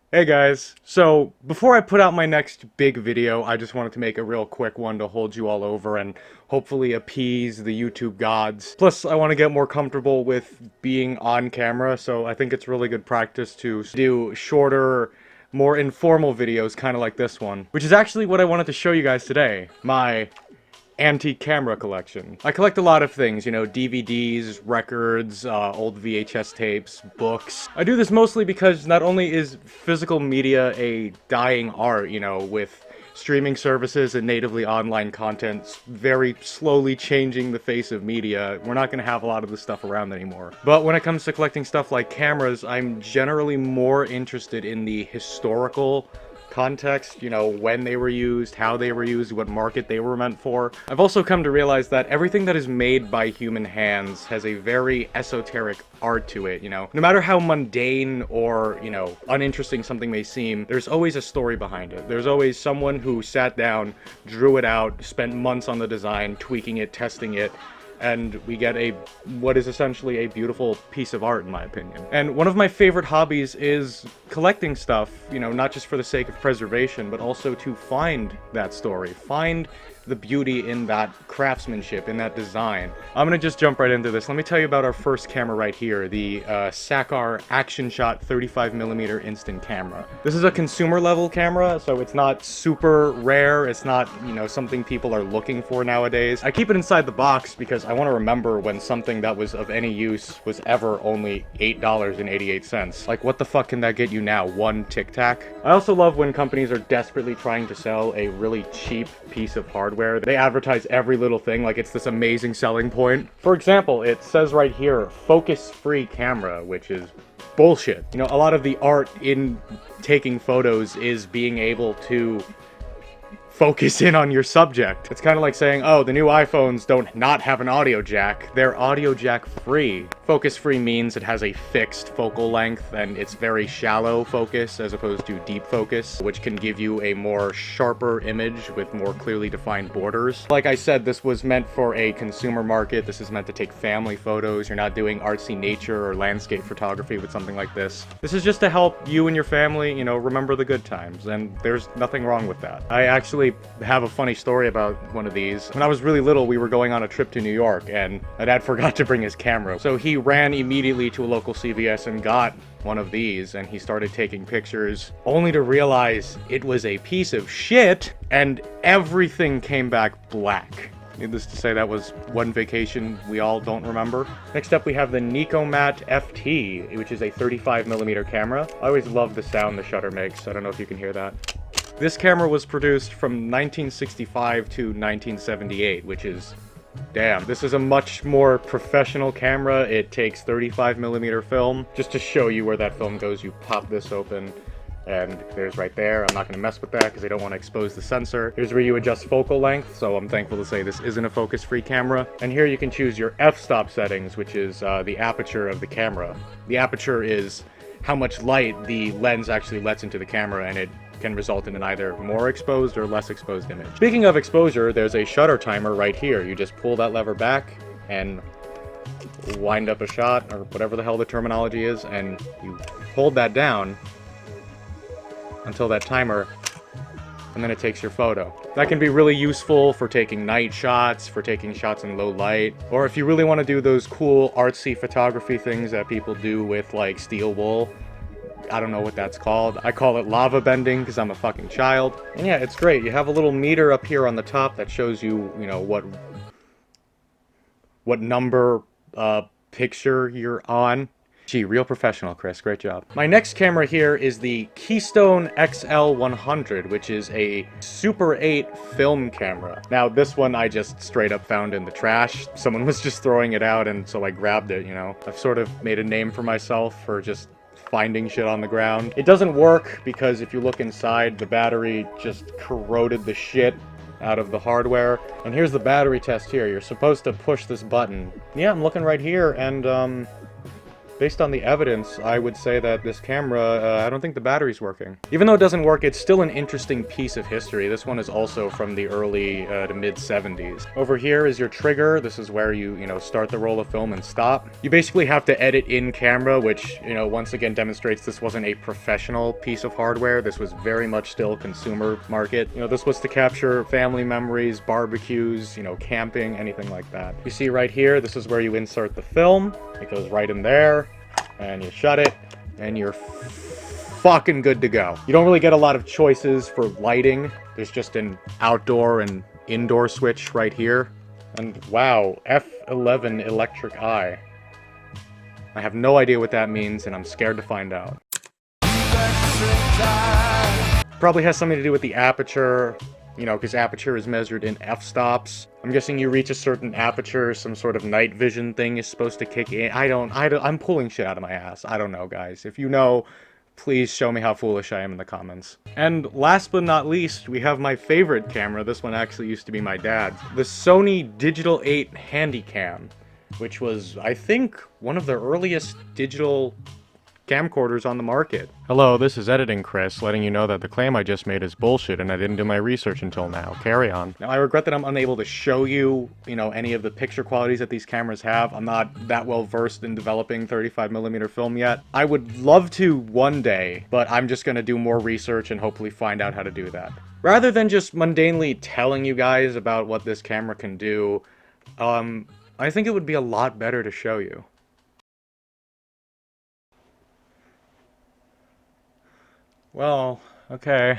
Hey guys, so before I put out my next big video, I just wanted to make a real quick one to hold you all over and hopefully appease the YouTube gods. Plus, I want to get more comfortable with being on camera, so I think it's really good practice to do shorter, more informal videos, kind of like this one. Which is actually what I wanted to show you guys today. My antique camera collection. I collect a lot of things, you know, DVDs, records, old VHS tapes, books. I do this mostly because not only is physical media a dying art, you know, with streaming services and natively online content very slowly changing the face of media, we're not going to have a lot of this stuff around anymore. But when it comes to collecting stuff like cameras, I'm generally more interested in the historical context, you know, when they were used, how they were used, what market they were meant for. I've also come to realize that everything that is made by human hands has a very esoteric art to it, you know. No matter how mundane or, you know, uninteresting something may seem, there's always a story behind it. There's always someone who sat down, drew it out, spent months on the design, tweaking it, testing it, and we get what is essentially a beautiful piece of art, in my opinion. And one of my favorite hobbies is collecting stuff, you know, not just for the sake of preservation, but also to find that story, find the beauty in that craftsmanship, in that design. I'm gonna just jump right into this. Let me tell you about our first camera right here, the Sakar Action Shot 35mm instant camera. This is a consumer level camera, so it's not super rare, it's not, you know, something people are looking for nowadays. I keep it inside the box because I want to remember when something that was of any use was ever only $8.88. Like, what the fuck can that get you now? One Tic Tac? I also love when companies are desperately trying to sell a really cheap piece of hardware. They advertise every little thing like it's this amazing selling point. For example, it says right here, focus-free camera, which is bullshit. You know, a lot of the art in taking photos is being able to focus in on your subject. It's kind of like saying, oh, the new iPhones don't not have an audio jack. They're audio jack free. Focus free means it has a fixed focal length and it's very shallow focus as opposed to deep focus, which can give you a more sharper image with more clearly defined borders. Like I said, this was meant for a consumer market. This is meant to take family photos. You're not doing artsy nature or landscape photography with something like this. This is just to help you and your family, you know, remember the good times, and there's nothing wrong with that. I actually have a funny story about one of these. When I was really little, we were going on a trip to New York, and my dad forgot to bring his camera. So he ran immediately to a local CVS and got one of these, and he started taking pictures, only to realize it was a piece of shit, and everything came back black. Needless to say, that was one vacation we all don't remember. Next up, we have the Nicomat FT, which is a 35mm camera. I always love the sound the shutter makes. I don't know if you can hear that. This camera was produced from 1965 to 1978, which is, damn. This is a much more professional camera. It takes 35mm film. Just to show you where that film goes, you pop this open, and there's right there. I'm not going to mess with that because I don't want to expose the sensor. Here's where you adjust focal length, so I'm thankful to say this isn't a focus-free camera. And here you can choose your f-stop settings, which is the aperture of the camera. The aperture is how much light the lens actually lets into the camera, and it can result in an either more exposed or less exposed image. Speaking of exposure, there's a shutter timer right here. You just pull that lever back and wind up a shot, or whatever the hell the terminology is, and you hold that down until that timer, and then it takes your photo. That can be really useful for taking night shots, for taking shots in low light, or if you really want to do those cool artsy photography things that people do with like steel wool. I don't know what that's called. I call it lava bending because I'm a fucking child. And yeah, it's great. You have a little meter up here on the top that shows you, you know, what number picture you're on. Gee, real professional, Chris. Great job. My next camera here is the Keystone XL100, which is a Super 8 film camera. Now, this one I just straight up found in the trash. Someone was just throwing it out, and so I grabbed it, you know. I've sort of made a name for myself for just finding shit on the ground. It doesn't work because if you look inside, the battery just corroded the shit out of the hardware. And here's the battery test here. You're supposed to push this button. Yeah, I'm looking right here, and Based on the evidence, I would say that this camera, I don't think the battery's working. Even though it doesn't work, it's still an interesting piece of history. This one is also from the early to mid-70s. Over here is your trigger. This is where you start the roll of film and stop. You basically have to edit in camera, which, once again demonstrates this wasn't a professional piece of hardware. This was very much still consumer market. This was to capture family memories, barbecues, camping, anything like that. You see right here, this is where you insert the film. It goes right in there, and you shut it, and you're fucking good to go. You don't really get a lot of choices for lighting. There's just an outdoor and indoor switch right here. And wow, F11 electric eye. I have no idea what that means, and I'm scared to find out. Probably has something to do with the aperture, because aperture is measured in f-stops. I'm guessing you reach a certain aperture, some sort of night vision thing is supposed to kick in. I'm pulling shit out of my ass. I don't know, guys. If you know, please show me how foolish I am in the comments. And last but not least, we have my favorite camera. This one actually used to be my dad's. The Sony Digital 8 Handycam, which was, I think, one of the earliest digital camcorders on the market. Hello, this is Editing Chris, letting you know that the claim I just made is bullshit and I didn't do my research until now. Carry on. Now, I regret that I'm unable to show you, any of the picture qualities that these cameras have. I'm not that well versed in developing 35mm film yet. I would love to one day, but I'm just gonna do more research and hopefully find out how to do that. Rather than just mundanely telling you guys about what this camera can do, I think it would be a lot better to show you. Well, okay.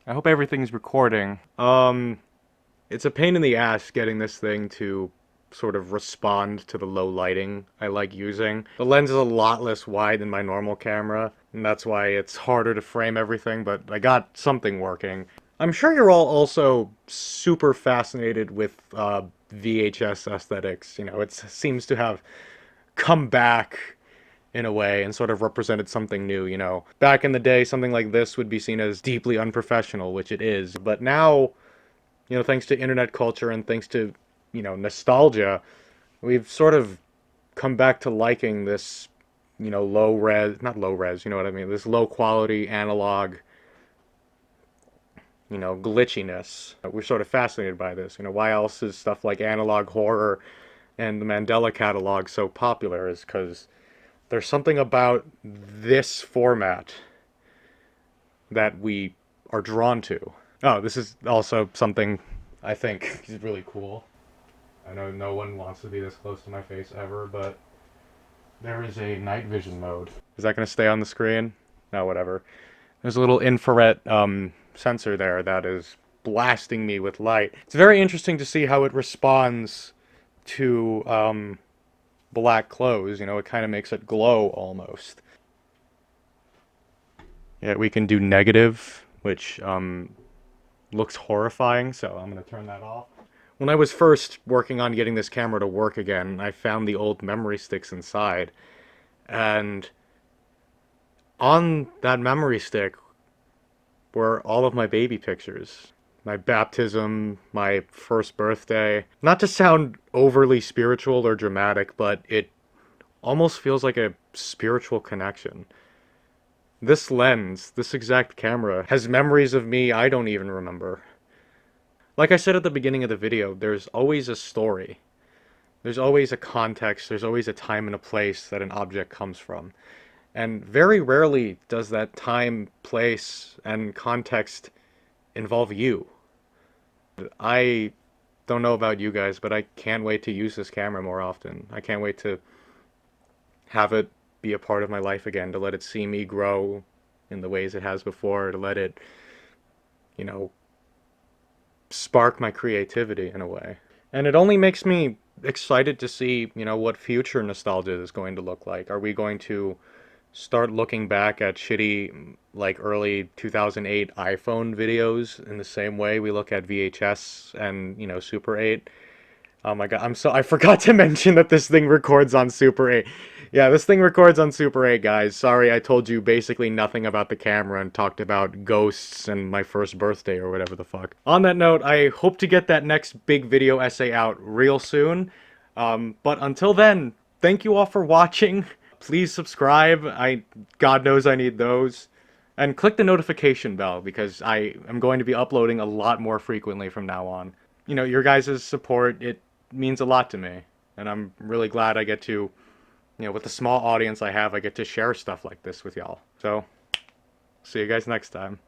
I hope everything's recording. It's a pain in the ass getting this thing to sort of respond to the low lighting I like using. The lens is a lot less wide than my normal camera, and that's why it's harder to frame everything, but I got something working. I'm sure you're all also super fascinated with VHS aesthetics. It seems to have come back in a way and sort of represented something new. Back in the day, something like this would be seen as deeply unprofessional, which it is. But now, thanks to internet culture and thanks to, nostalgia, we've sort of come back to liking this, low res, not low res, you know what I mean, this low quality analog, glitchiness. We're sort of fascinated by this. Why else is stuff like analog horror and the Mandela catalog so popular is because there's something about this format that we are drawn to. Oh, this is also something I think is really cool. I know no one wants to be this close to my face ever, but there is a night vision mode. Is that going to stay on the screen? No, whatever. There's a little infrared sensor there that is blasting me with light. It's very interesting to see how it responds to black clothes. It kind of makes it glow almost. Yeah, we can do negative, which looks horrifying, so I'm going to turn that off. When I was first working on getting this camera to work again, I found the old memory sticks inside, and on that memory stick were all of my baby pictures. My baptism, my first birthday. Not to sound overly spiritual or dramatic, but it almost feels like a spiritual connection. This lens, this exact camera, has memories of me I don't even remember. Like I said at the beginning of the video, there's always a story. There's always a context, there's always a time and a place that an object comes from. And very rarely does that time, place, and context involve you. I don't know about you guys, but I can't wait to use this camera more often. I can't wait to have it be a part of my life again, to let it see me grow in the ways it has before, to let it, spark my creativity in a way. And it only makes me excited to see, what future nostalgia is going to look like. Are we going to start looking back at shitty, like, early 2008 iPhone videos in the same way we look at VHS and, Super 8? Oh my god, I forgot to mention that this thing records on Super 8. Yeah, this thing records on Super 8, guys. Sorry, I told you basically nothing about the camera and talked about ghosts and my first birthday or whatever the fuck. On that note, I hope to get that next big video essay out real soon. But until then, thank you all for watching. Please subscribe. God knows I need those. And click the notification bell because I am going to be uploading a lot more frequently from now on. You know, your guys' support, it means a lot to me. And I'm really glad I get to, with the small audience I have, I get to share stuff like this with y'all. So, see you guys next time.